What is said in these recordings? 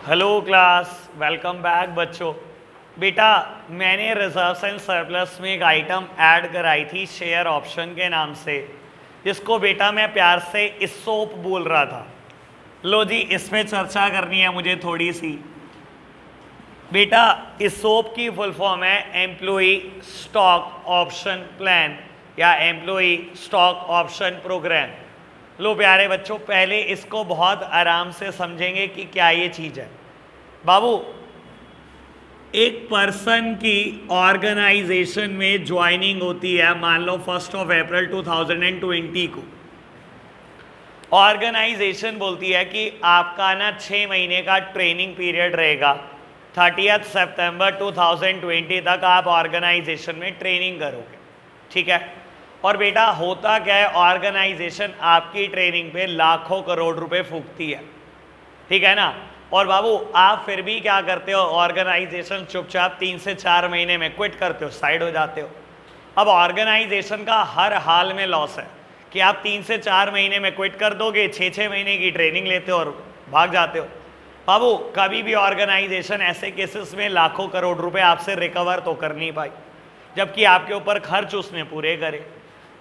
Hello class, welcome back बच्चों। बेटा मैंने रिजर्व्स एंड सरप्लस में एक आइटम ऐड कराई थी शेयर ऑप्शन के नाम से, जिसको बेटा मैं प्यार से इसोप बोल रहा था। लो जी, इसमें चर्चा करनी है मुझे थोड़ी सी। बेटा इसोप की फुल फॉर्म है एम्प्लॉई स्टॉक ऑप्शन प्लान या एम्प्लॉई स्टॉक ऑप्शन प्रोग्राम। लो प्यारे बच्चों, पहले इसको बहुत आराम से समझेंगे कि क्या ये चीज़ है। बाबू, एक पर्सन की ऑर्गेनाइजेशन में ज्वाइनिंग होती है, मान लो 1 अप्रैल 2020 को। ऑर्गेनाइजेशन बोलती है कि आपका ना 6 महीने का ट्रेनिंग पीरियड रहेगा, 30 सितंबर 2020 तक आप ऑर्गेनाइजेशन में ट्रेनिंग करोगे, ठीक है। और बेटा होता क्या है, ऑर्गेनाइजेशन आपकी ट्रेनिंग पे लाखों करोड़ रुपए फूकती है, ठीक है ना। और बाबू आप फिर भी क्या करते हो, ऑर्गेनाइजेशन चुपचाप 3 से 4 महीने में क्विट करते हो, साइड हो जाते हो। अब ऑर्गेनाइजेशन का हर हाल में लॉस है कि आप 3 से 4 महीने में क्विट कर दोगे, 6-6 महीने की ट्रेनिंग लेते हो और भाग जाते हो। बाबू कभी भी ऑर्गेनाइजेशन ऐसे केसेस में लाखों करोड़ रुपए आपसे रिकवर तो कर नहीं पाई, जबकि आपके ऊपर खर्च उसने पूरे करे।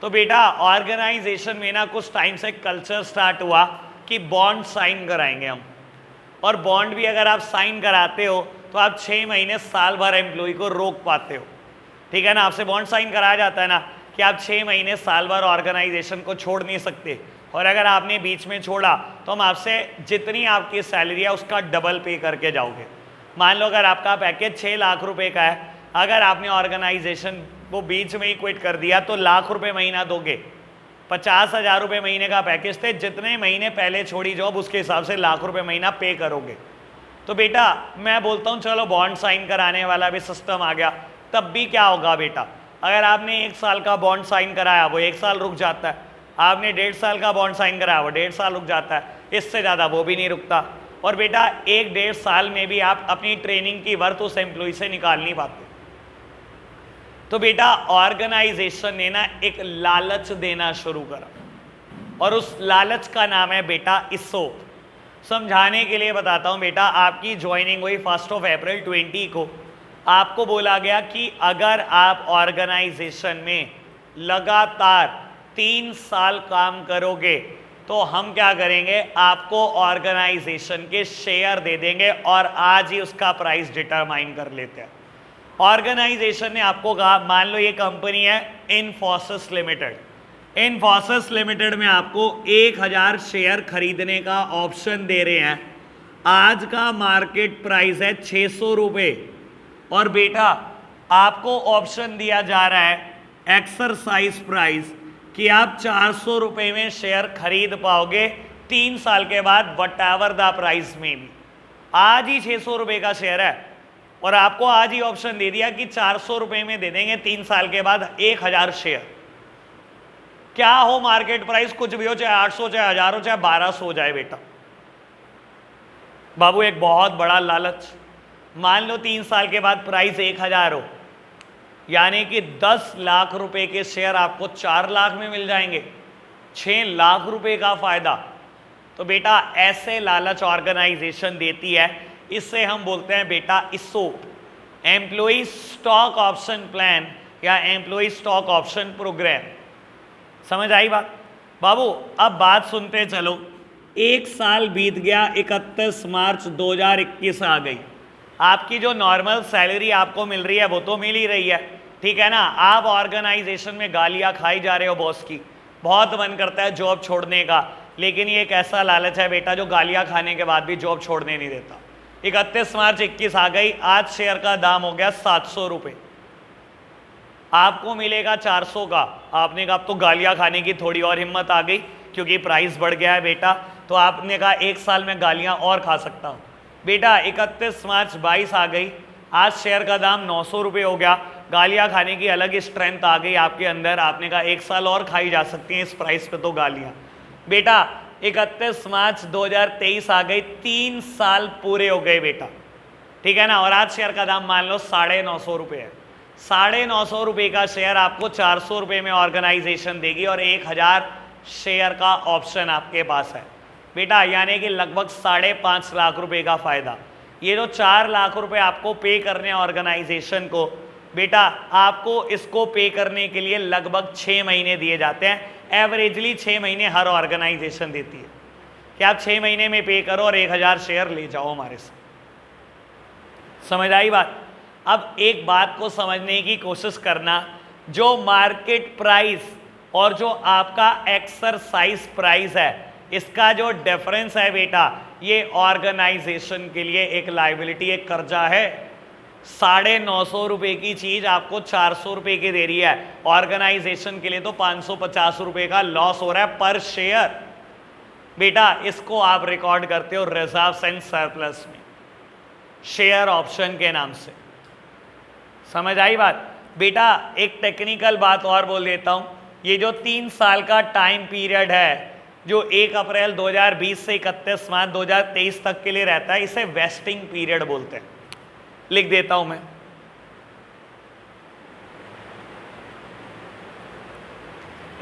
तो बेटा ऑर्गेनाइजेशन में ना कुछ टाइम से कल्चर स्टार्ट हुआ कि बॉन्ड साइन कराएंगे हम। और बॉन्ड भी अगर आप साइन कराते हो तो आप 6 महीने साल भर एम्प्लॉय को रोक पाते हो, ठीक है ना। आपसे बॉन्ड साइन कराया जाता है ना कि आप 6 महीने साल भर ऑर्गेनाइजेशन को छोड़ नहीं सकते, और अगर आपने बीच में छोड़ा तो हम आपसे जितनी आपकी सैलरी है उसका डबल पे करके जाओगे। मान लो अगर आपका पैकेज 6 लाख रुपए का है, अगर आपने ऑर्गेनाइजेशन को बीच में ही क्विट कर दिया तो लाख रुपए महीना दोगे। 50,000 रुपये महीने का पैकेज थे, जितने महीने पहले छोड़ी जॉब उसके हिसाब से लाख रुपए महीना पे करोगे। तो बेटा मैं बोलता हूँ चलो बॉन्ड साइन कराने वाला भी सिस्टम आ गया, तब भी क्या होगा बेटा, अगर आपने 1 साल का बॉन्ड साइन कराया वो 1 साल रुक जाता है, आपने 1.5 साल का बॉन्ड साइन कराया वो 1.5 साल रुक जाता है, इससे ज़्यादा वो भी नहीं रुकता। और बेटा 1-1.5 साल में भी आप अपनी ट्रेनिंग की वर्थ उस एम्प्लॉय से निकाल नहीं पाते। तो बेटा ऑर्गेनाइजेशन ने ना एक लालच देना शुरू करा, और उस लालच का नाम है बेटा इसोप। समझाने के लिए बताता हूं बेटा, आपकी ज्वाइनिंग हुई 1 अप्रैल 20 को। आपको बोला गया कि अगर आप ऑर्गेनाइजेशन में लगातार 3 साल काम करोगे तो हम क्या करेंगे, आपको ऑर्गेनाइजेशन के शेयर दे देंगे और आज ही उसका प्राइस डिटरमाइन कर लेते हैं। ऑर्गेनाइजेशन ने आपको कहा, मान लो ये कंपनी है इन्फोसिस लिमिटेड, इन्फोसिस लिमिटेड में आपको 1000 शेयर खरीदने का ऑप्शन दे रहे हैं। आज का मार्केट प्राइस है 600 रुपये, और बेटा आपको ऑप्शन दिया जा रहा है एक्सरसाइज प्राइस कि आप 400 रुपये में शेयर खरीद पाओगे 3 साल के बाद, वट एवर द प्राइस में भी। आज ही 600 रुपये का शेयर है और आपको आज ही ऑप्शन दे दिया कि 400 रुपये में दे देंगे 3 साल के बाद 1000 शेयर। क्या हो मार्केट प्राइस, कुछ भी हो, चाहे 800 चाहे 1000 हो चाहे 1200 हो जाए बेटा। बाबू एक बहुत बड़ा लालच, मान लो 3 साल के बाद प्राइस 1000 हो, यानी कि 10 लाख रुपए के शेयर आपको 4 लाख में मिल जाएंगे, 6 लाख रुपए का फायदा। तो बेटा ऐसे लालच ऑर्गेनाइजेशन देती है, इससे हम बोलते हैं बेटा इसोप, एम्प्लॉई स्टॉक ऑप्शन प्लान या एम्प्लॉई स्टॉक ऑप्शन प्रोग्राम। समझ आई बात। बाबू अब बात सुनते चलो। 1 साल बीत गया, 31 मार्च 2021 आ गई। आपकी जो नॉर्मल सैलरी आपको मिल रही है वो तो मिल ही रही है, ठीक है ना। आप ऑर्गेनाइजेशन में गालियां खाई जा रहे हो बॉस की, बहुत मन करता है जॉब छोड़ने का, लेकिन ये एक ऐसा लालच है बेटा जो गालियां खाने के बाद भी जॉब छोड़ने नहीं देता। 31 मार्च 21 आ गई, आज शेयर का दाम हो गया 700 रुपये, आपको मिलेगा 400 का। आपने कहा अब तो गालियां खाने की थोड़ी और हिम्मत आ गई क्योंकि प्राइस बढ़ गया है बेटा, तो आपने कहा 1 साल में गालियां और खा सकता हूं। बेटा 31 मार्च 22 आ गई, आज शेयर का दाम 900 रुपये हो गया, गालियां खाने की अलग स्ट्रेंथ आ गई आपके अंदर, आपने कहा 1 साल और खाई जा सकती हैं इस प्राइस पे तो गालियां। बेटा 31 मार्च 2023 आ गई, 3 साल पूरे हो गए बेटा, ठीक है ना। और आज शेयर का दाम मान लो 950 रुपये है। 950 रुपये का शेयर आपको 400 रुपये में ऑर्गेनाइजेशन देगी और 1000 शेयर का ऑप्शन आपके पास है बेटा, यानी कि लगभग 5.5 लाख रुपए का फायदा। ये जो 4 लाख रुपए आपको पे करने ऑर्गेनाइजेशन को, बेटा आपको इसको पे करने के लिए लगभग 6 महीने दिए जाते हैं। एवरेजली 6 महीने हर ऑर्गेनाइजेशन देती है कि आप 6 महीने में पे करो और 1000 शेयर ले जाओ हमारे से। समझ आई बात? अब एक बात को समझने की कोशिश करना, जो मार्केट प्राइस और जो आपका एक्सरसाइज प्राइस है, इसका जो डिफरेंस है बेटा, ये ऑर्गेनाइजेशन के लिए एक लायबिलिटी, एक कर्जा है। 950 रुपए की चीज आपको 400 रुपए की दे रही है, ऑर्गेनाइजेशन के लिए तो 550 रुपए का लॉस हो रहा है पर शेयर। बेटा इसको आप रिकॉर्ड करते हो रिजर्व्स एंड सरप्लस में, शेयर ऑप्शन के नाम से। समझ आई बात? बेटा एक टेक्निकल बात और बोल देता हूं, ये जो 3 साल का टाइम पीरियड है, जो 1 अप्रैल 2020 से 31 मार्च 2023 तक के लिए रहता है, इसे वेस्टिंग पीरियड बोलते हैं। लिख देता हूं मैं,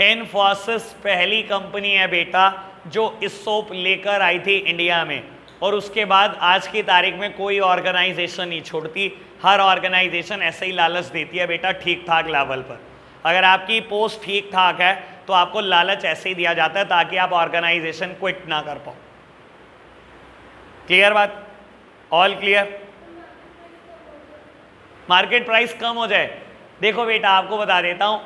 इन्फोसिस पहली कंपनी है बेटा जो इसोप लेकर आई थी इंडिया में, और उसके बाद आज की तारीख में कोई ऑर्गेनाइजेशन नहीं छोड़ती, हर ऑर्गेनाइजेशन ऐसे ही लालच देती है बेटा ठीक ठाक लेवल पर। अगर आपकी पोस्ट ठीक ठाक है तो आपको लालच ऐसे ही दिया जाता है ताकि आप ऑर्गेनाइजेशन क्विट ना कर पाओ। क्लियर बात? All clear? मार्केट प्राइस कम हो जाए, देखो बेटा आपको बता देता हूं,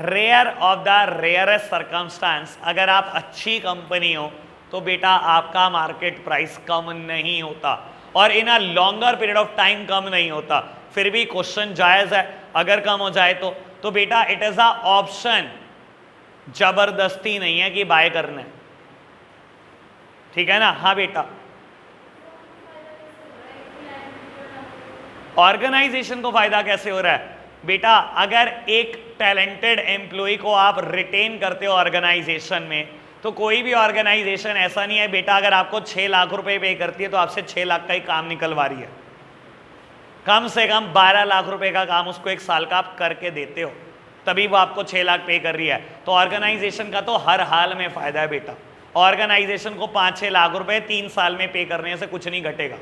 rare of the rarest circumstance, अगर आप अच्छी कंपनी हो तो बेटा आपका मार्केट प्राइस कम नहीं होता, और in a longer period of time कम नहीं होता। फिर भी क्वेश्चन जायज है, अगर कम हो जाए तो बेटा इट इज अ ऑप्शन, जबरदस्ती नहीं है कि बाय करना है। ठीक है ना? हाँ बेटा, ऑर्गेनाइजेशन को फायदा कैसे हो रहा है बेटा? अगर एक टैलेंटेड एम्प्लॉय को आप रिटेन करते हो ऑर्गेनाइजेशन में, तो कोई भी ऑर्गेनाइजेशन ऐसा नहीं है बेटा अगर आपको 6 लाख रुपए पे करती है तो आपसे 6 लाख का ही काम निकलवा रही है। कम से कम 12 लाख रुपए का काम उसको 1 साल का आप करके देते हो, तभी वो आपको 6 लाख पे कर रही है। तो ऑर्गेनाइजेशन का तो हर हाल में फायदा है बेटा। ऑर्गेनाइजेशन को 5-6 लाख रुपए 3 साल में पे करने से कुछ नहीं घटेगा,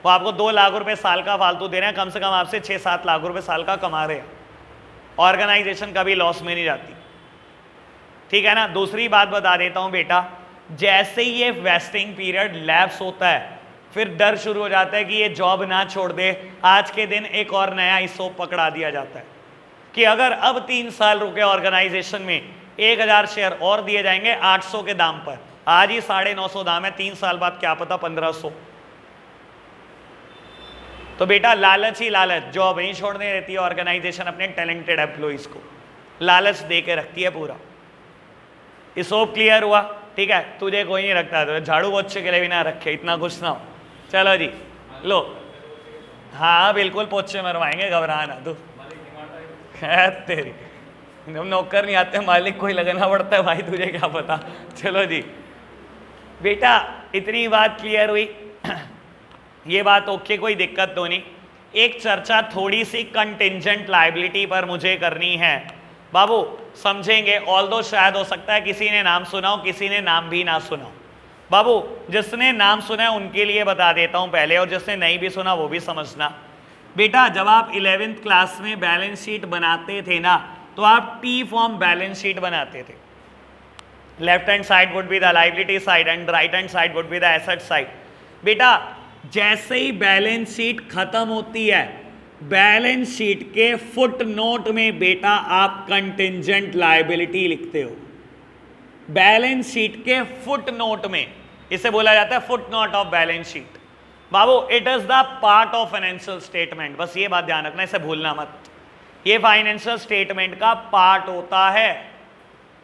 वो आपको 2 लाख रुपए साल का फालतू दे रहे हैं, कम से कम आपसे 6-7 लाख रुपए साल का कमा रहे हैं। ऑर्गेनाइजेशन कभी लॉस में नहीं जाती। ठीक है ना? दूसरी बात बता देता हूं बेटा, जैसे ही ये वेस्टिंग पीरियड लैप्स होता है, फिर डर शुरू हो जाता है कि ये जॉब ना छोड़ दे। आज के दिन एक और नया इसोप पकड़ा दिया जाता है कि अगर अब 3 साल रुके ऑर्गेनाइजेशन में, 1000 शेयर और दिए जाएंगे 800 के दाम पर। आज ही 950 दाम है, 3 साल बाद क्या पता 1500। तो बेटा लालच ही लालच, जॉब नहीं छोड़ने देती है ऑर्गेनाइजेशन अपने टैलेंटेड एम्प्लॉइज को, लालच दे के रखती है पूरा। इसोप क्लियर हुआ? ठीक है, तुझे कोई नहीं रखता तो झाड़ू पोछे के लिए भी ना रखे, इतना कुछ ना हो। चलो जी लो, हाँ बिल्कुल पोछे मरवाएंगे, घबराना तू। तेरी जब नौकर नहीं आते मालिक कोई लगाना पड़ता है भाई, तुझे क्या पता। चलो जी बेटा इतनी बात क्लियर हुई, ये बात ओके, कोई दिक्कत तो नहीं। एक चर्चा थोड़ी सी कंटिंजेंट लायबिलिटी पर मुझे करनी है बाबू, समझेंगे। ऑल्दो शायद हो सकता है किसी ने नाम सुना हो, किसी ने नाम भी ना सुना हो। बाबू जिसने नाम सुना है उनके लिए बता देता हूं पहले, और जिसने नहीं भी सुना वो भी समझना। बेटा जब आप 11th क्लास में बैलेंस शीट बनाते थे ना, तो आप टी फॉर्म बैलेंस शीट बनाते थे। Left hand side would be the liability side and right hand side would be the asset side. बेटा जैसे ही बैलेंस शीट खत्म होती है, बैलेंस शीट के फुट नोट में बेटा आप कंटिंजेंट लायबिलिटी लिखते हो। बैलेंस शीट के फुट नोट में, इसे बोला जाता है foot note of balance sheet. Babu it is the part of financial statement, बस ये बात ध्यान रखना, इसे भूलना मत। ये फाइनेंशियल स्टेटमेंट का पार्ट होता है,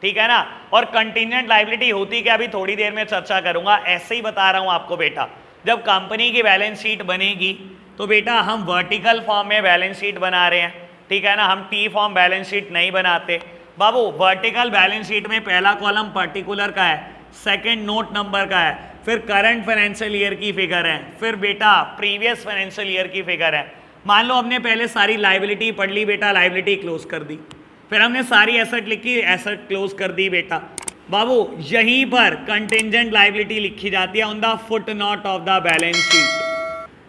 ठीक है ना। और कंटिंजेंट लायबिलिटी होती क्या, अभी थोड़ी देर में चर्चा करूंगा, ऐसे ही बता रहा हूं आपको बेटा। जब कंपनी की बैलेंस शीट बनेगी तो बेटा हम वर्टिकल फॉर्म में बैलेंस शीट बना रहे हैं, ठीक है ना, हम टी फॉर्म बैलेंस शीट नहीं बनाते। बाबू वर्टिकल बैलेंस शीट में पहला कॉलम पर्टिकुलर का है, सेकंड नोट नंबर का है, फिर करंट फाइनेंशियल ईयर की फिगर है, फिर बेटा प्रीवियस फाइनेंशियल ईयर की फिगर है। मान लो हमने पहले सारी लायबिलिटी पढ़ ली बेटा, लायबिलिटी क्लोज कर दी, फिर हमने सारी एसेट लिखी, एसेट क्लोज कर दी बेटा। बाबू यहीं पर कंटिंजेंट लायबिलिटी लिखी जाती है on the foot note of the balance sheet.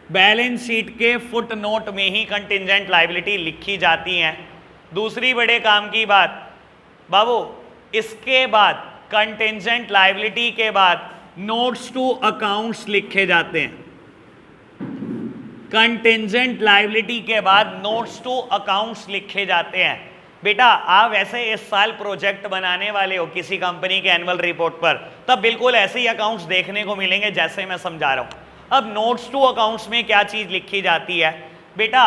Balance sheet के फुट नोट में ही कंटिजेंट लायबिलिटी लिखी जाती हैं। दूसरी बड़े काम की बात बाबू, इसके बाद कंटिजेंट लायबिलिटी के बाद नोट्स टू अकाउंट्स लिखे जाते हैं। कंटिजेंट लायबिलिटी के बाद नोट्स टू अकाउंट्स लिखे जाते हैं। बेटा आप ऐसे इस साल प्रोजेक्ट बनाने वाले हो किसी कंपनी के एनुअल रिपोर्ट पर, तब बिल्कुल ऐसे ही अकाउंट्स देखने को मिलेंगे जैसे मैं समझा रहा हूं। अब नोट्स टू अकाउंट्स में क्या चीज लिखी जाती है बेटा,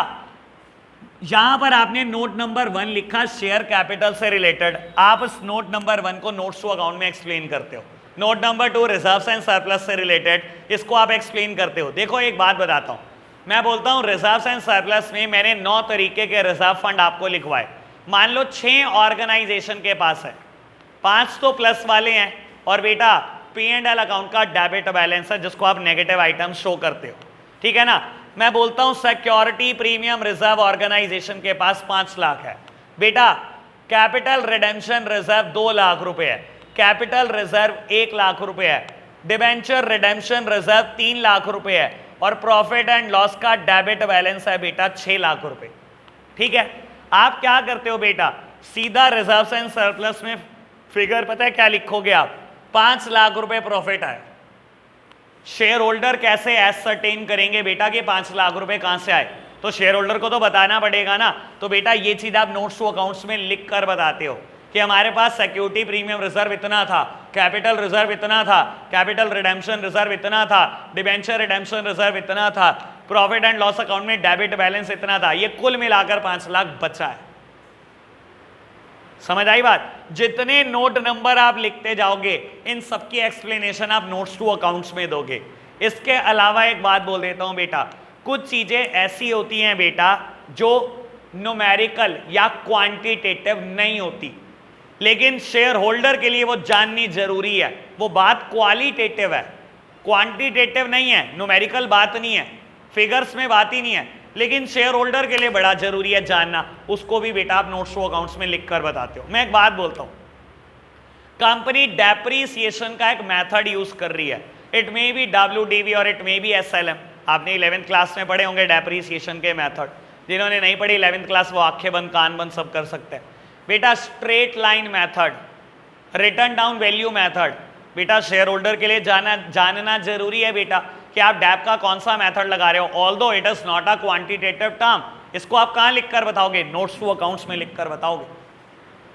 यहां पर आपने नोट नंबर 1 लिखा शेयर कैपिटल से रिलेटेड, आप इस नोट नंबर 1 को नोट्स टू अकाउंट में एक्सप्लेन करते हो। Note number 2 reserves and surplus से रिलेटेड, इसको आप एक्सप्लेन करते हो। देखो एक बात बताता हूं, मैं बोलता हूं रिजर्व्स एंड सरप्लस में मैंने 9 तरीके के रिजर्व फंड आपको लिखवाए। मान लो 6 ऑर्गेनाइजेशन के पास है, 5 तो प्लस वाले हैं, और बेटा P&L अकाउंट का डेबिट बैलेंस है जिसको आप नेगेटिव आइटम शो करते हो, ठीक है ना। मैं बोलता हूं सिक्योरिटी प्रीमियम रिजर्व ऑर्गेनाइजेशन के पास 5 लाख है। बेटा कैपिटल रिडेम्पशन रिजर्व 2 लाख रुपए है, कैपिटल रिजर्व 1 लाख रुपए है, डिबेंचर रिडेम्पशन रिजर्व 3 लाख रुपए है, और प्रॉफिट एंड लॉस का डेबिट बैलेंस है बेटा 6 लाख रुपए। ठीक है, आप क्या करते हो बेटा, सीधा रिजर्व्स एंड सरप्लस में फिगर पता है क्या लिखोगे आप, 5 लाख रुपए प्रॉफिट आए। शेयर होल्डर कैसे एसर्टेन करेंगे बेटा कि 5 लाख रुपए कहां से आए, तो शेयर होल्डर को तो बताना पड़ेगा ना। तो बेटा ये चीज आप नोट्स टू अकाउंट्स में लिख कर बताते हो कि हमारे पास सिक्योरिटी प्रीमियम रिजर्व इतना था, कैपिटल रिजर्व इतना था, कैपिटल रिडेम्पशन रिजर्व इतना था, डिबेंचर रिडेम्पशन रिजर्व इतना था, प्रॉफिट एंड लॉस अकाउंट में डेबिट बैलेंस इतना था, ये कुल मिलाकर 5 लाख बचा है। समझ आई बात। जितने नोट नंबर आप लिखते जाओगे इन सबकी एक्सप्लेनेशन आप नोट्स टू अकाउंट्स में दोगे। इसके अलावा एक बात बोल देता हूं बेटा, कुछ चीजें ऐसी होती हैं बेटा जो न्यूमेरिकल या क्वांटिटेटिव नहीं होती, लेकिन शेयर होल्डर के लिए वो जाननी जरूरी है। वो बात क्वालिटेटिव है, क्वांटिटेटिव नहीं है, न्यूमेरिकल बात नहीं है, फिगर्स में बात ही नहीं है, लेकिन शेयर होल्डर के लिए बड़ा जरूरी है जानना। उसको भी बेटा आप नोट्स टू अकाउंट्स में लिखकर बताते हो। मैं एक बात बोलता हूं, कंपनी डेप्रीसिएशन का एक मेथड यूज कर रही है, इट मे बी WDV और इट मे बी SLM। आपने 11th क्लास में पढ़े होंगे डेप्रीसिएशन के मेथड, जिन्होंने नहीं पढ़ी 11th क्लास वो आंखें बंद कान बंद सब कर सकते हैं। बेटा straight line method, return down value method, बेटा शेयर होल्डर के लिए जानना जरूरी है बेटा कि आप डैप का कौन सा मेथड लगा रहे हो। Although it is not a quantitative term, इसको आप कहां लिखकर बताओगे, नोट्स टू अकाउंट्स में लिखकर बताओगे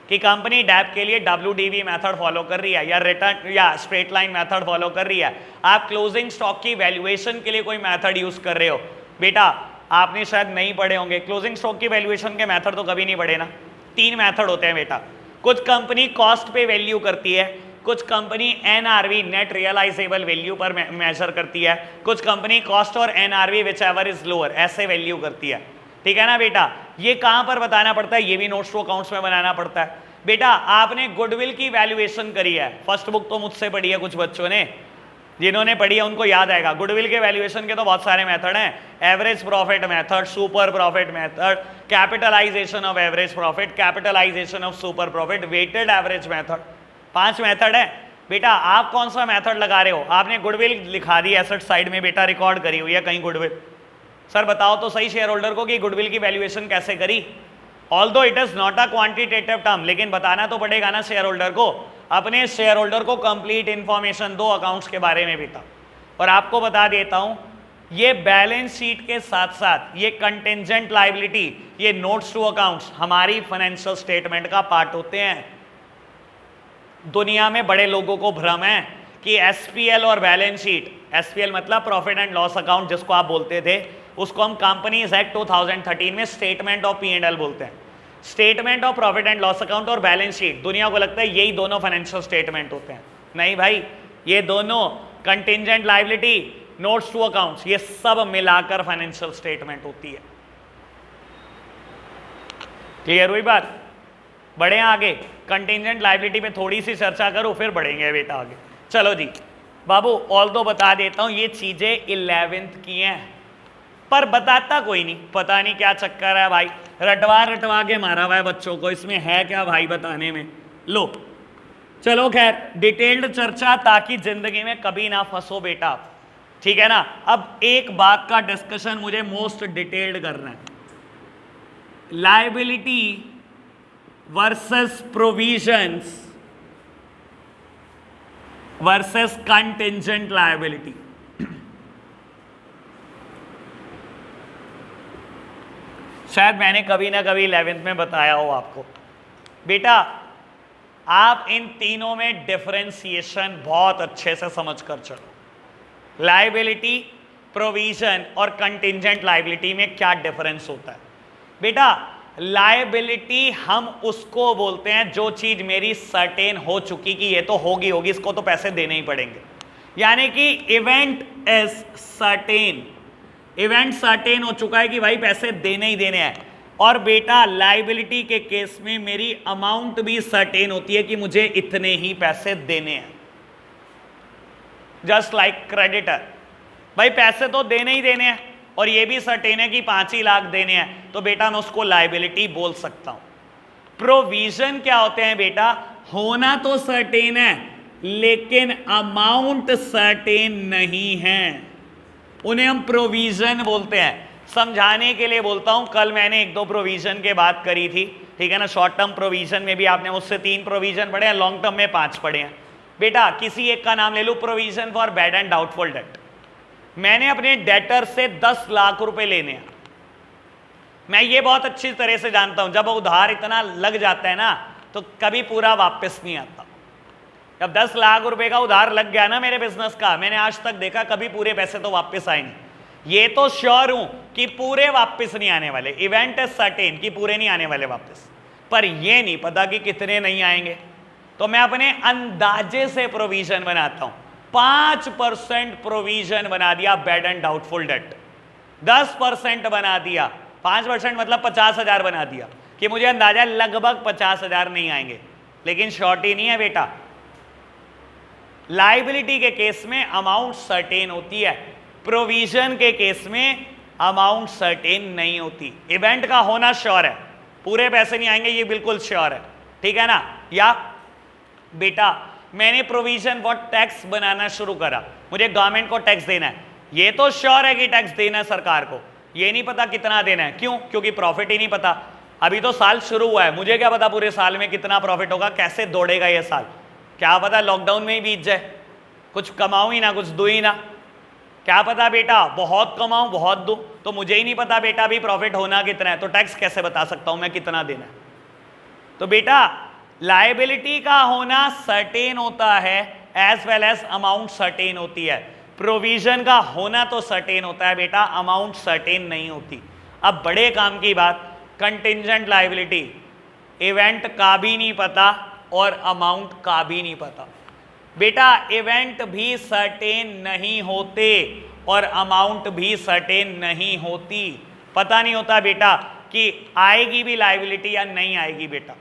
कि कंपनी डैप के लिए WDV मेथड फॉलो कर रही है या रिटर्न या स्ट्रेट लाइन मेथड फॉलो कर रही है। आप क्लोजिंग स्टॉक की वैल्यूएशन के लिए कोई मेथड यूज कर रहे हो, बेटा आपने शायद नहीं पढ़े होंगे, क्लोजिंग स्टॉक की वैल्यूएशन के मेथड तो कभी नहीं पढ़े ना। 3 मेथड होते हैं बेटा, कुछ कंपनी कॉस्ट पे वैल्यू करती है, कुछ company NRV net realisable value पर मेजर करती है, कुछ कंपनी कॉस्ट और NRV whichever is lower ऐसे वैल्यू करती है। ठीक है ना बेटा, ये कहां पर बताना पड़ता है, ये भी नोट्स टू अकाउंट्स में बनाना पड़ता है। बेटा आपने गुडविल की वैल्यूएशन करी है, फर्स्ट बुक तो मुझसे पढ़ी है, कुछ बच्चों ने, जिन्होंने पढ़ी है उनको याद आएगा। गुडविल के वैल्यूएशन के तो बहुत सारे मेथड हैं, average profit method, super profit method, capitalisation of average profit, capitalisation of super profit, weighted average method, 5 method है। बेटा आप कौन सा मेथड लगा रहे हो, आपने गुडविल लिखा दी एसेट साइड में बेटा, रिकॉर्ड करी हुई है कहीं गुडविल। सर बताओ तो सही शेयर होल्डर को कि गुडविल की वैल्यूएशन कैसे करी। Although it is not a quantitative term, लेकिन बताना तो पड़ेगा ना शेयर होल्डर को। अपने शेयर होल्डर को कंप्लीट इंफॉर्मेशन दो अकाउंट्स के बारे में बेटा। और आपको बता देता हूं, ये बैलेंस शीट के साथ साथ ये कंटिजेंट लायबिलिटी, ये नोट्स टू अकाउंट्स हमारी फाइनेंशियल स्टेटमेंट का पार्ट होते हैं। दुनिया में बड़े लोगों को भ्रम है कि SPL और बैलेंस शीट, SPL मतलब प्रॉफिट एंड लॉस अकाउंट जिसको आप बोलते थे, उसको हम कंपनीज एक्ट 2013 में स्टेटमेंट ऑफ P&L बोलते हैं। Statement of profit and loss account और बैलेंस शीट, दुनिया को लगता है यही दोनों फाइनेंशियल स्टेटमेंट होते हैं। नहीं भाई, ये दोनों contingent liability, notes to accounts, ये सब मिलाकर फाइनेंशियल स्टेटमेंट होती है। क्लियर हुई बात। बढ़े आगे, कंटिजेंट लायबिलिटी पे थोड़ी सी चर्चा करूं फिर बढ़ेंगे बेटा आगे। चलो जी बाबू, ऑल दो बता देता हूं, ये चीजें 11th की हैं पर बताता कोई नहीं, पता नहीं क्या चक्कर है भाई, रटवा रटवा के मारा हुआ है बच्चों को, इसमें है क्या भाई बताने में। लो चलो खैर, डिटेल्ड चर्चा ताकि जिंदगी में कभी ना फंसो बेटा। ठीक है ना। अब एक बात का डिस्कशन मुझे मोस्ट डिटेल्ड करना है, liability versus provisions versus contingent liability. शायद मैंने कभी ना कभी 11th में बताया हो आपको। बेटा आप इन तीनों में डिफरेंशिएशन बहुत अच्छे से समझ कर चलो। लायबिलिटी, प्रोविजन और कंटिंजेंट लायबिलिटी में क्या डिफरेंस होता है। बेटा लायबिलिटी हम उसको बोलते हैं जो चीज मेरी सर्टेन हो चुकी कि ये तो होगी होगी, इसको तो पैसे देने ही पड़ेंगे, यानी कि event is certain, event certain हो चुका है कि भाई पैसे देने ही देने हैं। और बेटा लायबिलिटी के केस में मेरी अमाउंट भी सर्टेन होती है कि मुझे इतने ही पैसे देने हैं। जस्ट लाइक क्रेडिटर, भाई पैसे तो देने ही देने हैं और ये भी सर्टेन है कि 5 ही लाख देने हैं, तो बेटा मैं उसको लायबिलिटी बोल सकता हूं। प्रोविजन क्या होते हैं बेटा, होना तो सर्टेन है लेकिन अमाउंट सर्टेन नहीं है, उन्हें हम प्रोविजन बोलते हैं। समझाने के लिए बोलता हूं, कल मैंने 1-2 प्रोविजन के बात करी थी, ठीक है ना। शॉर्ट टर्म प्रोविजन में भी आपने मुझसे 3 प्रोविजन पढ़े हैं, लॉन्ग टर्म में 5 पढ़े हैं। बेटा किसी एक का नाम ले लो, provision for bad and doubtful debt. मैंने अपने डेटर से 10 लाख रुपए लेने हैं, मैं ये बहुत अच्छी तरह से जानता हूं जब उधार इतना लग जाता है ना तो कभी पूरा वापस नहीं आता। जब 10 लाख रुपए का उधार लग गया ना मेरे बिजनेस का, मैंने आज तक देखा कभी पूरे पैसे तो वापस आए नहीं। ये तो श्योर हूं कि पूरे वापस नहीं आने वाले, इवेंट इज सर्टेन कि पूरे नहीं आने वाले वापस, पर ये नहीं पता कि कितने नहीं आएंगे। तो मैं अपने अंदाजे से प्रोविजन बनाता हूं। 5% प्रोविजन बना दिया बैड एंड डाउटफुल डेट, 10% बना दिया, 5% मतलब 50,000 बना दिया कि मुझे अंदाजा लगभग 50,000 नहीं आएंगे, लेकिन शॉर्टी नहीं है बेटा। लायबिलिटी के केस में अमाउंट सर्टेन होती है, प्रोविजन के केस में अमाउंट सर्टेन नहीं होती। इवेंट का होना श्योर है, पूरे पैसे नहीं आएंगे ये बिल्कुल श्योर है, ठीक है ना। या बेटा मैंने प्रोविजन फॉर टैक्स बनाना शुरू करा, मुझे गवर्नमेंट को टैक्स देना है, ये तो श्योर है कि टैक्स देना है सरकार को, ये नहीं पता कितना देना है। क्यों? क्योंकि प्रॉफिट ही नहीं पता, अभी तो साल शुरू हुआ है, मुझे क्या पता पूरे साल में कितना प्रॉफिट होगा, कैसे दौड़ेगा ये साल, क्या पता लॉकडाउन में ही बीत जाए, कुछ कमाऊं ही ना कुछ दूं ही ना, क्या पता बेटा बहुत कमाऊं बहुत दूं, तो मुझे ही नहीं पता बेटा अभी प्रॉफिट होना कितना है, तो टैक्स कैसे बता सकता हूं मैं कितना देना है। तो बेटा लायबिलिटी का होना सर्टेन होता है as well as amount certain होती है, प्रोविजन का होना तो सर्टेन होता है बेटा, अमाउंट सर्टेन नहीं होती। अब बड़े काम की बात, कंटिंजेंट लायबिलिटी, इवेंट का भी नहीं पता और अमाउंट का भी नहीं पता। बेटा इवेंट भी सर्टेन नहीं होते और अमाउंट भी सर्टेन नहीं होती, पता नहीं होता बेटा कि आएगी भी लायबिलिटी या नहीं आएगी। बेटा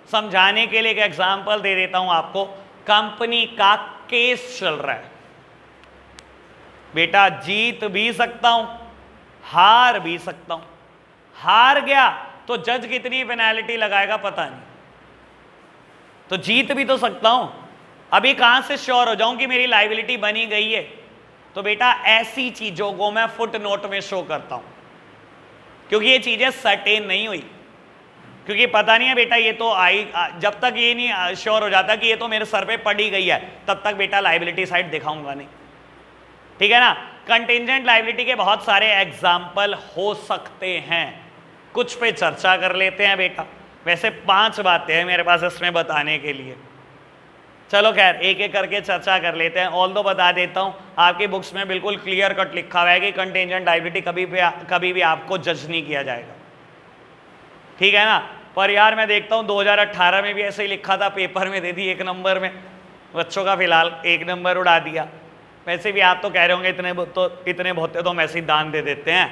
समझाने के लिए एक एग्जांपल दे देता हूं आपको, कंपनी का केस चल रहा है, बेटा जीत भी सकता हूं हार भी सकता हूं, हार गया तो जज कितनी पेनल्टी लगाएगा पता नहीं, तो जीत भी तो सकता हूं। अभी कहां से श्योर हो जाऊं कि मेरी लायबिलिटी बनी गई है? तो बेटा ऐसी चीजों को मैं फुट नोट में शो करता हूं, क्योंकि ये चीजें सर्टेन नहीं हुई, क्योंकि पता नहीं है बेटा ये तो आई, जब तक ये नहीं श्योर हो जाता कि ये तो मेरे सर पे पड़ी गई है तब तक बेटा लायबिलिटी साइड दिखाऊंगा नहीं, ठीक है ना। कंटिंजेंट लायबिलिटी के बहुत सारे एग्जाम्पल हो सकते हैं, कुछ पे चर्चा कर लेते हैं बेटा। वैसे 5 बातें हैं मेरे पास इसमें बताने के लिए, चलो खैर एक एक करके चर्चा कर लेते हैं। ऑल दो बता देता हूं आपकी बुक्स में बिल्कुल क्लियर कट लिखा हुआ है कि कंटिंजेंट लायबिलिटी कभी भी आपको जज नहीं किया जाएगा, ठीक है ना। पर यार मैं देखता हूं 2018 में भी ऐसे ही लिखा था, पेपर में दे दी 1 नंबर में, बच्चों का फिलहाल 1 नंबर उड़ा दिया। वैसे भी आप तो कह रहे होंगे इतने बहुत तो हम ऐसे ही दान दे देते हैं,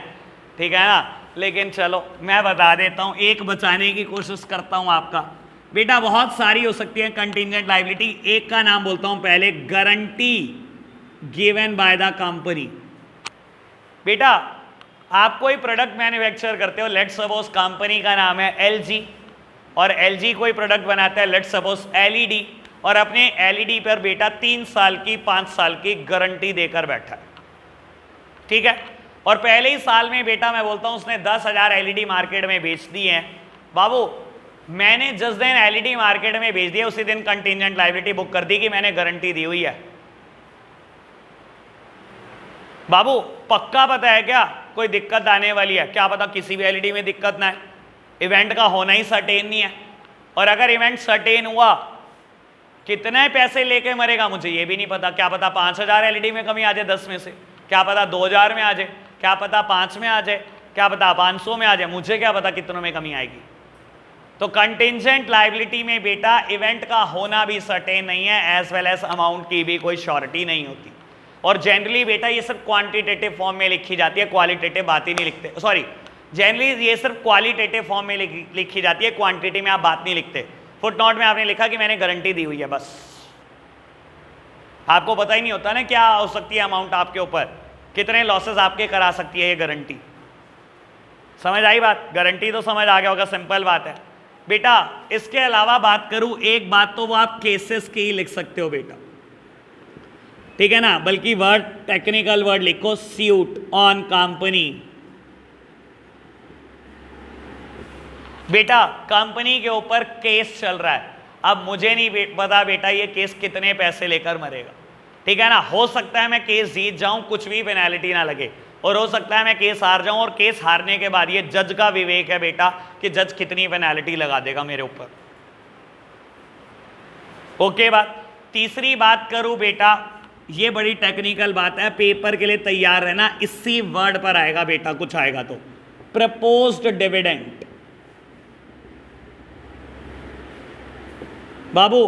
ठीक है ना, लेकिन चलो मैं बता देता हूं, एक बचाने की कोशिश करता हूं आपका। बेटा बहुत सारी हो सकती है कंटिंजेंट लायबिलिटी, एक का नाम बोलता हूं पहले, guarantee given by the company. बेटा आप कोई प्रोडक्ट मैन्युफैक्चर करते हो, लेट्स सपोज कंपनी का नाम है एलजी, और एलजी कोई प्रोडक्ट बनाता है लेट्स सपोज एलईडी, और अपने एलईडी पर बेटा 3 साल की 5 साल की गारंटी देकर बैठा है, ठीक है। और पहले ही साल में बेटा मैं बोलता हूं उसने 10,000 एलईडी मार्केट में बेच दी है। बाबू मैंने जिस दिन एलईडी मार्केट में बेच दिया उसी दिन कंटिजेंट लायबिलिटी बुक कर दी कि मैंने गारंटी दी हुई है। बाबू पक्का पता है क्या कोई दिक्कत आने वाली है? क्या पता किसी भी एलईडी में दिक्कत ना है, इवेंट का होना ही सर्टेन नहीं है। और अगर इवेंट सर्टेन हुआ कितने पैसे लेके मरेगा मुझे ये भी नहीं पता। क्या पता 5,000 एलईडी में कमी आ जाए 10 में से, क्या पता 2,000 में आ जाए, क्या पता 5 में आ जाए, क्या पता 500 में आ जाए, मुझे क्या पता कितनों में कमी आएगी। तो कंटिजेंट लायबिलिटी में बेटा इवेंट का होना भी सर्टेन नहीं है, एज वेल एज अमाउंट की भी कोई श्योरिटी नहीं होती। और जनरली बेटा ये सिर्फ क्वांटिटेटिव फॉर्म में लिखी जाती है, क्वालिटेटिव बात ही नहीं लिखते। सॉरी, जनरली ये सिर्फ क्वालिटेटिव फॉर्म में लिखी जाती है, क्वांटिटी में आप बात नहीं लिखते। फुटनोट में आपने लिखा कि मैंने गारंटी दी हुई है, बस। आपको पता ही नहीं होता ना क्या हो सकती है अमाउंट आपके ऊपर, कितने लॉसेस आपके करा सकती है ये गारंटी। समझ आई बात? गारंटी तो समझ आ गया होगा, सिंपल बात है बेटा। इसके अलावा बात करूं, एक बात तो वो आप केसेस की ही लिख सकते हो बेटा, ठीक है ना, बल्कि वर्ड टेक्निकल वर्ड लिखो, सूट ऑन कंपनी। बेटा कंपनी के ऊपर केस चल रहा है, अब मुझे नहीं पता बेटा ये केस कितने पैसे लेकर मरेगा, ठीक है ना। हो सकता है मैं केस जीत जाऊं, कुछ भी पेनल्टी ना लगे, और हो सकता है मैं केस हार जाऊं, और केस हारने के बाद ये जज का विवेक है बेटा कि जज कितनी पेनल्टी लगा देगा मेरे ऊपर। ओके बात। तीसरी बात करूं बेटा, ये बड़ी टेक्निकल बात है, पेपर के लिए तैयार रहना, इसी वर्ड पर आएगा बेटा, कुछ आएगा तो प्रपोज्ड डिविडेंड। बाबू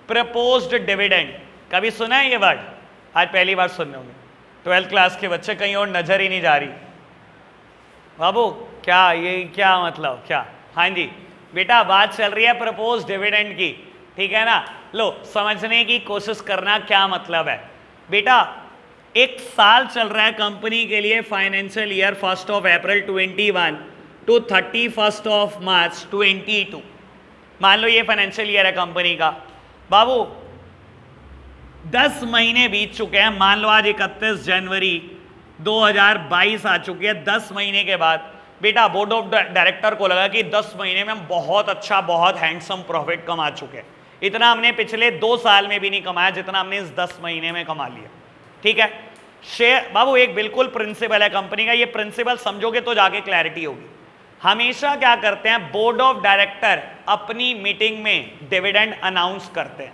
प्रपोज्ड डिविडेंड कभी सुना है ये वर्ड? आज पहली बार सुन रहे होंगे, 12th क्लास के बच्चे, कहीं और नजर ही नहीं जा रही। बाबू क्या ये क्या मतलब क्या? हाँ जी बेटा, बात चल रही है प्रपोज्ड डिविडेंड की, ठीक है ना। लो समझने की कोशिश करना क्या मतलब है बेटा। एक साल चल रहा है कंपनी के लिए, फाइनेंशियल ईयर 1 अप्रैल 21 टू 31 मार्च 22। मान लो ये फाइनेंशियल ईयर है कंपनी का। बाबू 10 महीने बीत चुके हैं, मान लो आज 31 जनवरी 2022 आ चुकी है। 10 महीने के बाद बेटा बोर्ड ऑफ डायरेक्टर को लगा कि 10 महीने में हम बहुत अच्छा, बहुत हैंडसम प्रॉफिट कमा चुके हैं। इतना हमने पिछले 2 साल में भी नहीं कमाया जितना हमने इस 10 महीने में कमा लिया, ठीक है। शेयर बाबू एक बिल्कुल प्रिंसिपल है कंपनी का, ये प्रिंसिपल समझोगे तो जाके क्लैरिटी होगी। हमेशा क्या करते हैं, बोर्ड ऑफ डायरेक्टर अपनी मीटिंग में डिविडेंड अनाउंस करते हैं।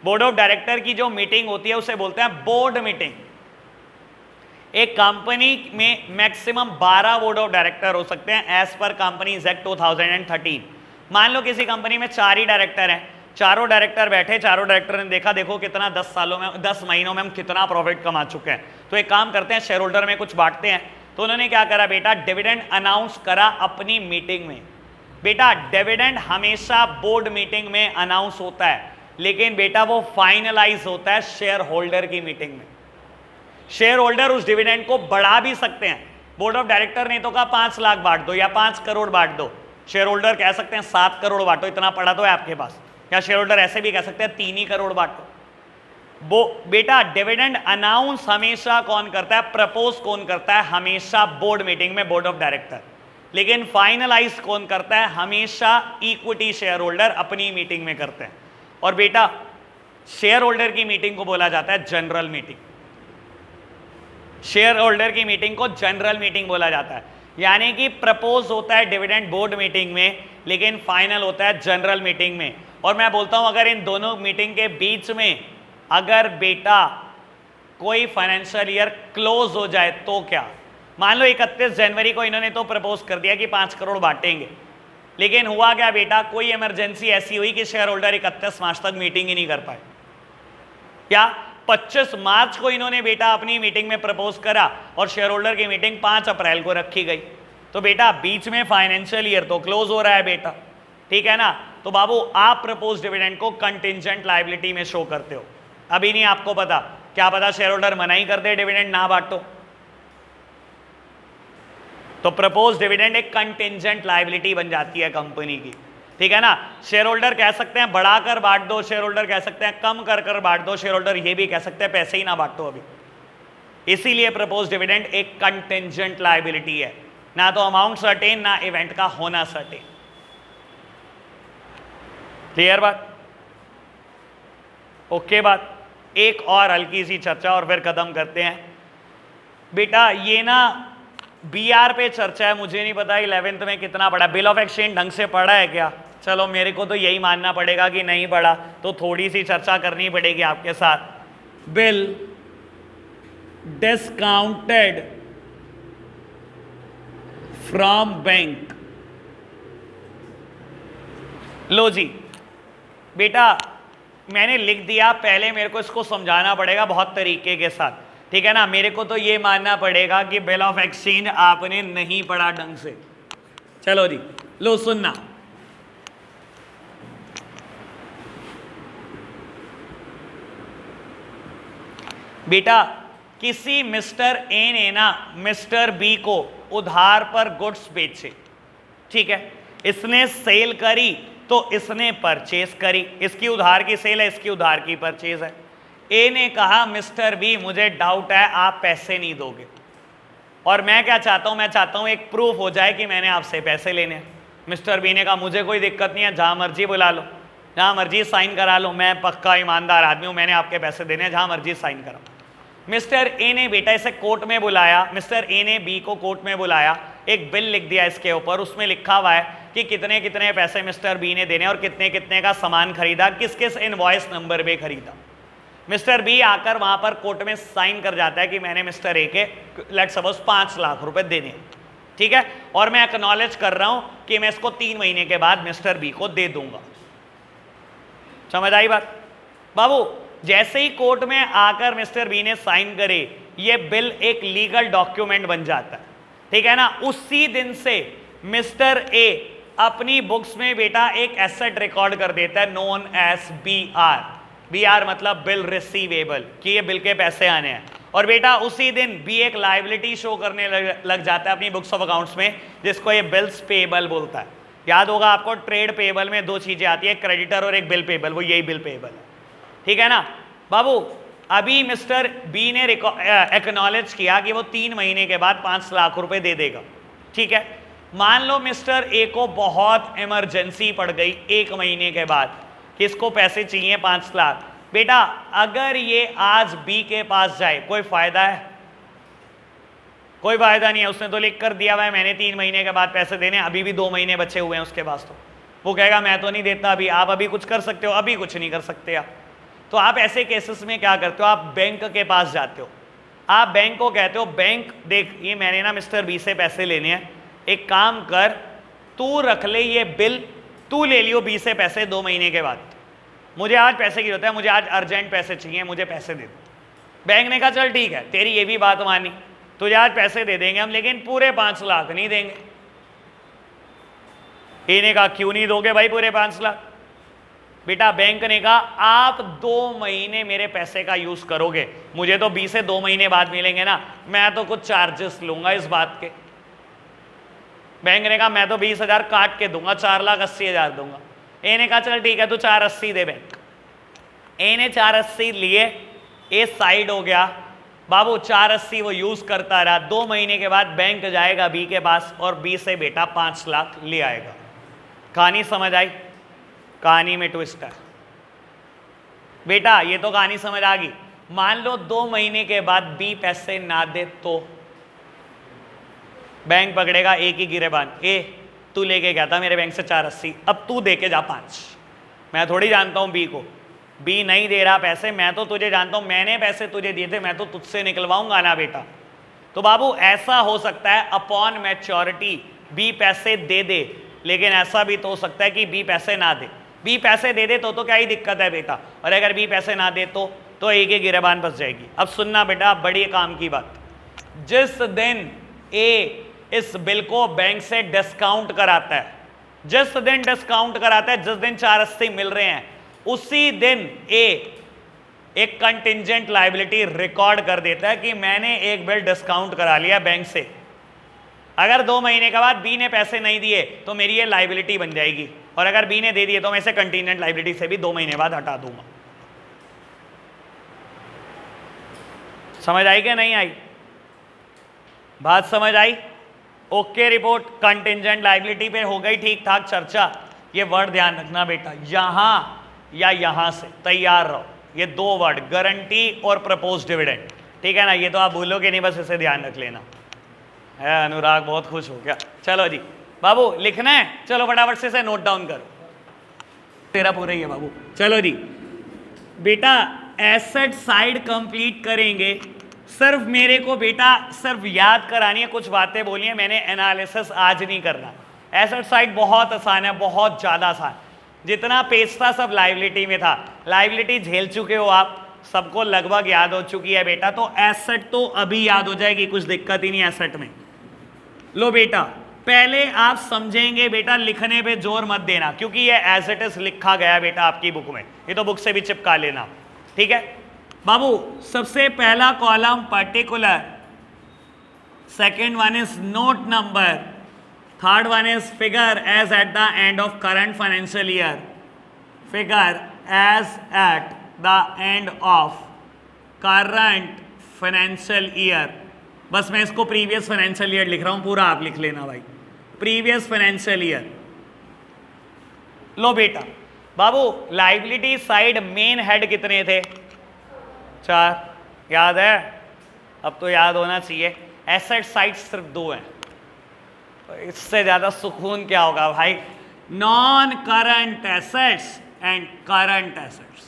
बोर्ड ऑफ डायरेक्टर की जो मीटिंग होती है उसे बोलते हैं बोर्ड मीटिंग। एक कंपनी में मैक्सिमम 12 बोर्ड ऑफ डायरेक्टर हो सकते हैं एज पर कंपनीज एक्ट 2013। मान लो किसी कंपनी में 4 ही डायरेक्टर हैं, चारों डायरेक्टर बैठे, चारों डायरेक्टर ने देखा देखो कितना 10 महीनों में हम कितना प्रॉफिट कमा चुके हैं, तो एक काम करते हैं शेयर होल्डर में कुछ बांटते हैं। तो उन्होंने क्या करा बेटा, डिविडेंड अनाउंस करा अपनी मीटिंग में। बेटा डिविडेंड हमेशा बोर्ड मीटिंग में अनाउंस होता है, लेकिन बेटा वो फाइनलाइज होता है शेयर होल्डर की मीटिंग में। शेयर होल्डर उस डिविडेंड को बढ़ा भी सकते हैं। बोर्ड ऑफ डायरेक्टर ने तो कहा 5 लाख बांट दो या 5 करोड़ बांट दो, शेयर होल्डर कह सकते हैं 7 करोड़ बांटो, इतना पड़ा तो है आपके पास। या शेयर होल्डर ऐसे भी कह सकते हैं 3 ही करोड़ बांटो। वो बेटा डिविडेंड अनाउंस हमेशा कौन करता है, प्रपोज कौन करता है, हमेशा बोर्ड मीटिंग में, बोर्ड ऑफ डायरेक्टर। लेकिन फाइनलाइज कौन करता है, हमेशा इक्विटी शेयर होल्डर अपनी मीटिंग में करते हैं। और बेटा शेयर होल्डर की मीटिंग को बोला जाता है जनरल मीटिंग। शेयर होल्डर की मीटिंग को जनरल मीटिंग बोला जाता है, यानी कि प्रपोज होता है डिविडेंड बोर्ड मीटिंग में, लेकिन फाइनल होता है जनरल मीटिंग में। और मैं बोलता हूं अगर इन दोनों मीटिंग के बीच में अगर बेटा कोई फाइनेंशियल ईयर क्लोज हो जाए तो क्या, मान लो 31 जनवरी को इन्होंने तो प्रपोज कर दिया कि 5 करोड़ बांटेंगे, लेकिन हुआ क्या बेटा, कोई इमरजेंसी ऐसी हुई कि शेयर होल्डर 31 मार्च तक मीटिंग ही नहीं कर पाए। क्या 25 मार्च को इन्होंने बेटा अपनी मीटिंग में प्रपोज करा और शेयर होल्डर की मीटिंग 5 अप्रैल को रखी गई, तो बेटा बीच में फाइनेंशियल ईयर तो क्लोज हो रहा है बेटा, ठीक है ना। तो बाबू आप प्रपोज डिविडेंड को कंटिजेंट लायबिलिटी में शो करते हो। अभी नहीं आपको पता, क्या पता शेयर होल्डर मना ही कर दे डिविडेंड ना बांटो, तो प्रपोज डिविडेंड एक कंटिजेंट लायबिलिटी बन जाती है कंपनी की, ठीक है ना। शेयर होल्डर कह सकते हैं बढ़ाकर बांट दो, शेयर होल्डर कह सकते हैं कम कर कर बांट दो, शेयर होल्डर ये भी कह सकते हैं पैसे ही ना बांटो अभी। इसीलिए प्रपोज डिविडेंड एक कंटेंजेंट लायबिलिटी है, ना तो अमाउंट सर्टेन ना इवेंट का होना सर्टेन। क्लियर बात? ओके बात। एक और हल्की सी चर्चा और फिर खत्म करते हैं। बेटा ये ना बीआर पे चर्चा है, मुझे नहीं पता 11th में कितना पढ़ा, बिल ऑफ एक्सचेंज ढंग से पढ़ा है क्या? चलो मेरे को तो यही मानना पड़ेगा कि नहीं पढ़ा, तो थोड़ी सी चर्चा करनी पड़ेगी आपके साथ। Bill discounted from bank. लो जी बेटा मैंने लिख दिया, पहले मेरे को इसको समझाना पड़ेगा बहुत तरीके के साथ, ठीक है ना। मेरे को तो ये मानना पड़ेगा कि बिल ऑफ एक्सचेंज आपने नहीं पढ़ा ढंग से। चलो जी लो सुनना, बेटा किसी मिस्टर ए ने ना मिस्टर बी को उधार पर गुड्स बेचे, ठीक है, इसने सेल करी तो इसने परचेज करी, इसकी उधार की सेल है, इसकी उधार की परचेज है। ए ने कहा मिस्टर बी मुझे डाउट है आप पैसे नहीं दोगे, और मैं क्या चाहता हूं, मैं चाहता हूं एक प्रूफ हो जाए कि मैंने आपसे पैसे लेने हैं। मिस्टर बी ने कहा मुझे कोई दिक्कत नहीं है, जहां मर्जी बुला लो, जहां मर्जी साइन करा लो, मैं पक्का ईमानदार आदमी हूं, मैंने आपके पैसे देने हैं, जहां मर्जी साइन कराओ। मिस्टर ए ने बेटा इसे कोर्ट में बुलाया, मिस्टर ए ने बी को कोर्ट में बुलाया, एक बिल लिख दिया इसके ऊपर, उसमें लिखा हुआ है कि कितने कितने पैसे मिस्टर बी ने देने और कितने कितने का सामान खरीदा, किस किस इनवॉइस नंबर पे खरीदा। मिस्टर बी आकर वहां पर कोर्ट में साइन कर जाता है कि मैंने मिस्टर ए के लेट्स सपोज 5 लाख रुपए देने, ठीक है, और मैं एक्नॉलेज कर रहा हूं कि मैं इसको 3 महीने के बाद मिस्टर बी को दे दूंगा। समझ आई बात? बाबू जैसे ही कोर्ट में आकर मिस्टर बी ने साइन करे, ये बिल एक लीगल डॉक्यूमेंट बन जाता है, ठीक है ना। उसी दिन से मिस्टर ए अपनी बुक्स में बेटा एक एसेट रिकॉर्ड कर देता है नोन एज बीआर। बीआर मतलब बिल रिसीवेबल, कि ये बिल के पैसे आने हैं, और बेटा उसी दिन बी एक लायबिलिटी शो करने लग जाता है अपनी बुक्स ऑफ अकाउंट्स में, जिसको ये बिल्स पेएबल बोलता है। याद होगा आपको ट्रेड पेएबल में 2 चीजें आती है, क्रेडिटर और एक बिल पेएबल, वो यही बिल पेएबल है, ठीक है ना। बाबू अभी मिस्टर बी ने एक्नॉलेज किया कि वो 3 महीने के बाद 5 लाख रुपए दे देगा, ठीक है। मान लो मिस्टर ए को बहुत इमरजेंसी पड़ गई 1 महीने के बाद, किसको पैसे चाहिए 5 लाख। बेटा अगर ये आज बी के पास जाए कोई फायदा है? कोई फायदा नहीं है, उसने तो लिख कर दिया हुआ है मैंने 3 महीने के बाद पैसे देने, अभी भी 2 महीने बचे हुए हैं उसके पास, तो वो कहेगा मैं तो नहीं देता अभी, आप अभी कुछ कर सकते हो? अभी कुछ नहीं कर सकते आप। तो आप ऐसे केसेस में क्या करते हो, आप बैंक के पास जाते हो, आप बैंक को कहते हो बैंक देख ये मैंने ना मिस्टर बी से पैसे लेने हैं, एक काम कर तू रख ले ये बिल, तू ले लियो बी से पैसे 2 महीने के बाद, मुझे आज पैसे की जरूरत है, मुझे आज अर्जेंट पैसे चाहिए, मुझे पैसे दे दो। बैंक ने कहा चल ठीक है, तेरी ये भी बात मानी, तुझे आज पैसे दे देंगे हम, लेकिन पूरे 5 लाख नहीं देंगे। ए ने कहा क्यों नहीं दोगे भाई पूरे 5 लाख? बेटा बैंक ने कहा आप 2 महीने मेरे पैसे का यूज करोगे, मुझे तो 20 से 2 महीने बाद मिलेंगे ना, मैं तो कुछ चार्जेस लूंगा इस बात के। बैंक ने कहा मैं तो 20,000 काट के दूंगा, 4,80,000 दूंगा। ए ने कहा चल ठीक है तू 480 दे। बैंक ए ने 480 लिए, ए साइड हो गया, बाबू 480 वो यूज करता रहा, 2 महीने के बाद बैंक जाएगा बी के पास और बी से बेटा 5 लाख ले आएगा। कहानी समझ आई? कहानी में ट्विस्ट है बेटा, ये तो कहानी समझ आ गई। मान लो 2 महीने के बाद बी पैसे ना दे तो बैंक पकड़ेगा ए की गिरेबान, ए तू लेके गया था मेरे बैंक से 480, अब तू दे के जा 5। मैं थोड़ी जानता हूं बी को, बी नहीं दे रहा पैसे, मैं तो तुझे जानता हूं, मैंने पैसे तुझे दिए थे, मैं तो तुझसे निकलवाऊंगा ना बेटा। तो बाबू ऐसा हो सकता है अपॉन मैच्योरिटी बी पैसे दे दे, लेकिन ऐसा भी तो हो सकता है कि बी पैसे ना दे। बी पैसे दे दे तो क्या ही दिक्कत है बेटा, और अगर बी पैसे ना दे तो ए की गिरेबान बस जाएगी। अब सुनना बेटा बड़ी काम की बात, जिस दिन ए इस बिल को बैंक से डिस्काउंट कराता है, जिस दिन डिस्काउंट कराता है, जिस दिन 480 मिल रहे हैं, उसी दिन ए एक कंटिंजेंट लायबिलिटी रिकॉर्ड कर देता है कि मैंने एक बिल डिस्काउंट करा लिया बैंक से। अगर 2 महीने के बाद बी ने पैसे नहीं दिए तो मेरी ये लायबिलिटी बन जाएगी, और अगर बी ने दे दिए तो मैं इसे कंटिजेंट लायबिलिटी से भी 2 महीने बाद हटा दूंगा। समझ आई कि नहीं आई? बात समझ आई? Okay report. कंटिंजेंट लायबिलिटी पे हो गई ठीक ठाक चर्चा। ये वर्ड ध्यान रखना बेटा, यहां या यहां से तैयार रहो, ये दो वर्ड गारंटी और प्रपोज डिविडेंड, ठीक है ना? ये तो आप भूलोगे नहीं, बस इसे ध्यान रख लेना है। अनुराग बहुत खुश हो गया। चलो जी बाबू लिखना है, चलो फटाफट से इसे नोट डाउन करो, तेरा पूरा ही है बाबू। चलो जी बेटा एसेट साइड कंप्लीट करेंगे। सिर्फ मेरे को बेटा सिर्फ याद करानी है, कुछ बातें बोली है मैंने, एनालिसिस आज नहीं करना। एसेट साइड बहुत आसान है, बहुत ज़्यादा आसान। जितना पेज था सब लायबिलिटी में था, लायबिलिटी झेल चुके हो आप, सबको लगभग याद हो चुकी है बेटा, तो एसेट तो अभी याद हो जाएगी, कुछ दिक्कत ही नहीं एसेट में। लो बेटा पहले आप समझेंगे बेटा, लिखने पे जोर मत देना क्योंकि ये एज इट इज लिखा गया बेटा आपकी बुक में, ये तो बुक से भी चिपका लेना, ठीक है बाबू। सबसे पहला column particular, second one is note number, third one is figure as at the end of current financial year, figure as at the end of current financial year. बस मैं इसको प्रीवियस फाइनेंशियल ईयर लिख रहा हूं, पूरा आप लिख लेना भाई, प्रीवियस फाइनेंशियल ईयर। लो बेटा बाबू लायबिलिटी साइड मेन हेड कितने थे? 4, याद है? अब तो याद होना चाहिए। एसेट साइड सिर्फ 2 हैं, तो इससे ज्यादा सुकून क्या होगा भाई? Non current assets and current assets,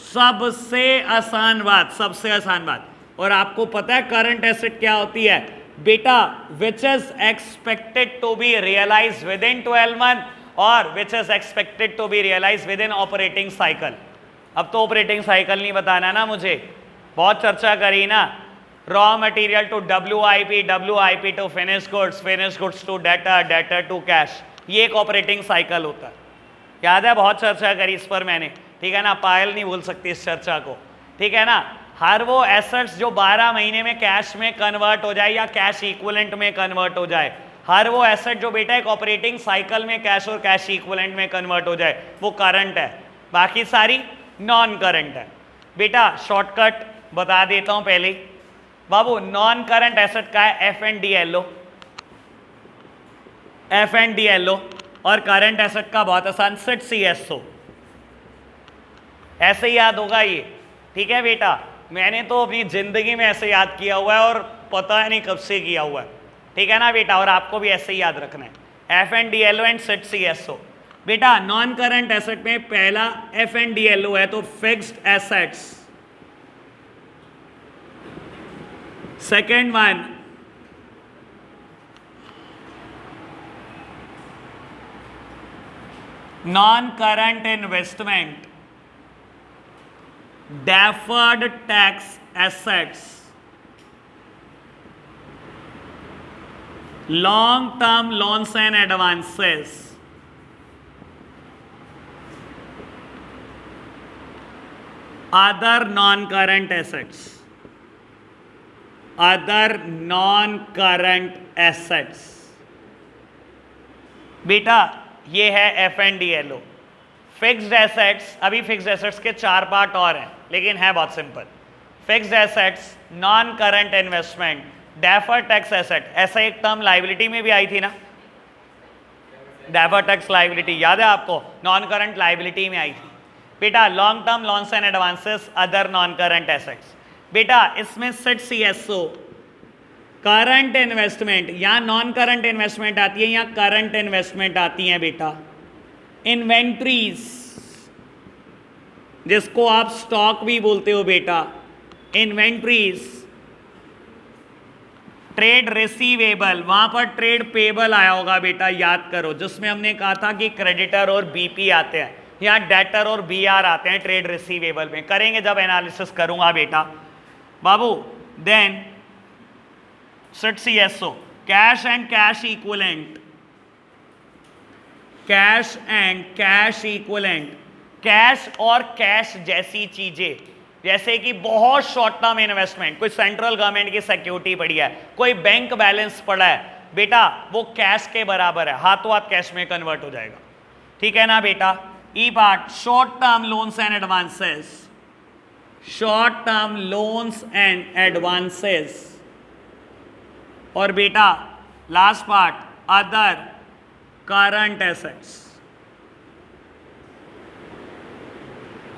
सबसे आसान बात, सबसे आसान बात। और आपको पता है करंट एसेट क्या होती है बेटा? Which is expected to be realise within 12 month और which is expected to be realise within operating cycle. अब तो ऑपरेटिंग साइकिल नहीं बताना ना मुझे, बहुत चर्चा करी ना। Raw material to WIP, WIP to finish goods, finish goods to debtor, debtor to cash, ये एक ऑपरेटिंग साइकिल होता है। याद है बहुत चर्चा करी इस पर मैंने, ठीक है ना? पायल नहीं भूल सकती इस चर्चा को, ठीक है ना? हर वो एसेट्स जो 12 महीने में कैश में कन्वर्ट हो जाए या कैश इक्विवेलेंट में कन्वर्ट हो जाए, हर वो एसेट जो बेटा एक ऑपरेटिंग साइकिल में कैश और कैश इक्विवेलेंट में कन्वर्ट हो जाए, वो करंट है, बाकी सारी नॉन करंट है। बेटा शॉर्टकट बता देता हूं पहले बाबू, नॉन करंट एसेट का है FNDLO, FNDLO, और करंट एसेट का बहुत आसान CSO, ऐसे ही याद होगा ये, ठीक है बेटा? मैंने तो अपनी जिंदगी में ऐसे याद किया हुआ है और पता है नहीं कब से किया हुआ है, ठीक है ना बेटा? और आपको भी ऐसे ही याद रखना है, FNDLO एंड CSO। बेटा नॉन करंट एसेट में पहला FNDLO है तो fixed assets, second one non current investment, deferred tax assets, long term loans and advances, other non current assets, other non current assets। बेटा ये है FNDLO। फिक्स्ड एसेट्स, अभी fixed assets के 4 part और हैं लेकिन है बहुत simple. Fixed assets, non current investment, deferred tax asset, ऐसा एक टर्म लायबिलिटी में भी आई थी ना, डेफर्ड टैक्स लायबिलिटी, याद है आपको? नॉन करंट लायबिलिटी में आई थी बेटा। Long term loans and advances, other non current assets. बेटा इसमें CSO, करंट इन्वेस्टमेंट, या नॉन करंट इन्वेस्टमेंट आती है या करंट इन्वेस्टमेंट आती है बेटा। इन्वेंट्रीज, जिसको आप स्टॉक भी बोलते हो बेटा, इन्वेंट्रीज, ट्रेड रिसीवेबल, वहां पर ट्रेड पेबल आया होगा बेटा, याद करो, जिसमें हमने कहा था कि क्रेडिटर और BP आते हैं, यहाँ डेटर और BR आते हैं ट्रेड रिसीवेबल में, करेंगे जब एनालिसिस करूंगा बेटा बाबू। Then CSO, cash and cash equivalent, cash and cash equivalent, cash और कैश जैसी चीजें, जैसे कि बहुत शॉर्ट टर्म इन्वेस्टमेंट, कोई सेंट्रल गवर्नमेंट की सिक्योरिटी पड़ी है, कोई बैंक बैलेंस पड़ा है बेटा, वो कैश के बराबर है, हाथों हाथ कैश में कन्वर्ट हो जाएगा, ठीक है ना बेटा? E part, short term loans and advances, short term loans and advances, और बेटा last part other current assets.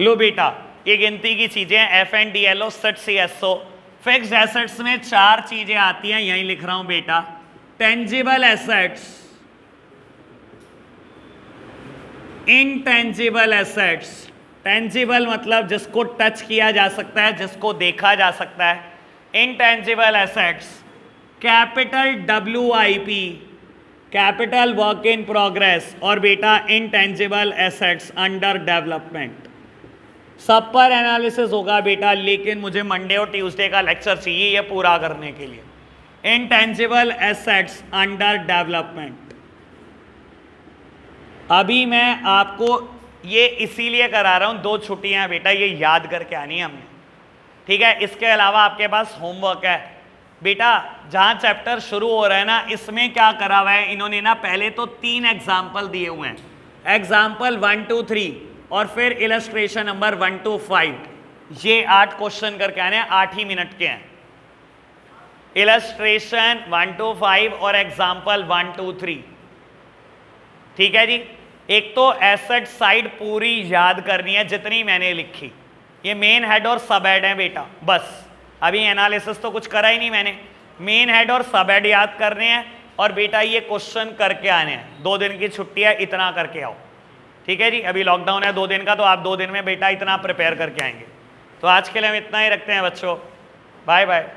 लो बेटा ये गिनती की चीजें FNDLO SIT CSO। Fixed assets में 4 चीजें आती हैं, यहीं लिख रहा हूं बेटा। Tangible assets, intangible assets. Tangible मतलब जिसको टच किया जा सकता है, जिसको देखा जा सकता है। Intangible assets capital WIP, capital work in progress, और बेटा इनटेंजिबल एसेट्स अंडर डेवलपमेंट। सब पर एनालिसिस होगा बेटा, लेकिन मुझे मंडे और ट्यूसडे का लेक्चर चाहिए ये पूरा करने के लिए। Intangible assets under development. अभी मैं आपको ये इसीलिए करा रहा हूं, 2 छुट्टियां बेटा, ये याद करके आनी है हमने, ठीक है। इसके अलावा आपके पास होमवर्क है बेटा। जहां चैप्टर शुरू हो रहा है ना, इसमें क्या करा हुआ है इन्होंने ना, पहले तो 3 एग्जाम्पल दिए हुए हैं, एग्जाम्पल 1 2 3, और फिर इलस्ट्रेशन नंबर 1 to 5। ये 8 क्वेश्चन करके आने हैं, 8 ही मिनट के हैं। इलस्ट्रेशन 1 to 5 और एग्जाम्पल 1 to 3, ठीक है जी। एक तो एसेट साइड पूरी याद करनी है जितनी मैंने लिखी, ये मेन हेड और सब हेड है बेटा, बस। अभी एनालिसिस तो कुछ करा ही नहीं मैंने, मेन हेड और सब हेड याद करने हैं, और बेटा ये क्वेश्चन करके आने हैं। 2 दिन की छुट्टी है, इतना करके आओ, ठीक है जी। अभी लॉकडाउन है 2 दिन का, तो आप 2 दिन में बेटा इतना प्रिपेयर करके आएंगे। तो आज के लिए हम इतना ही रखते हैं बच्चों, बाय बाय।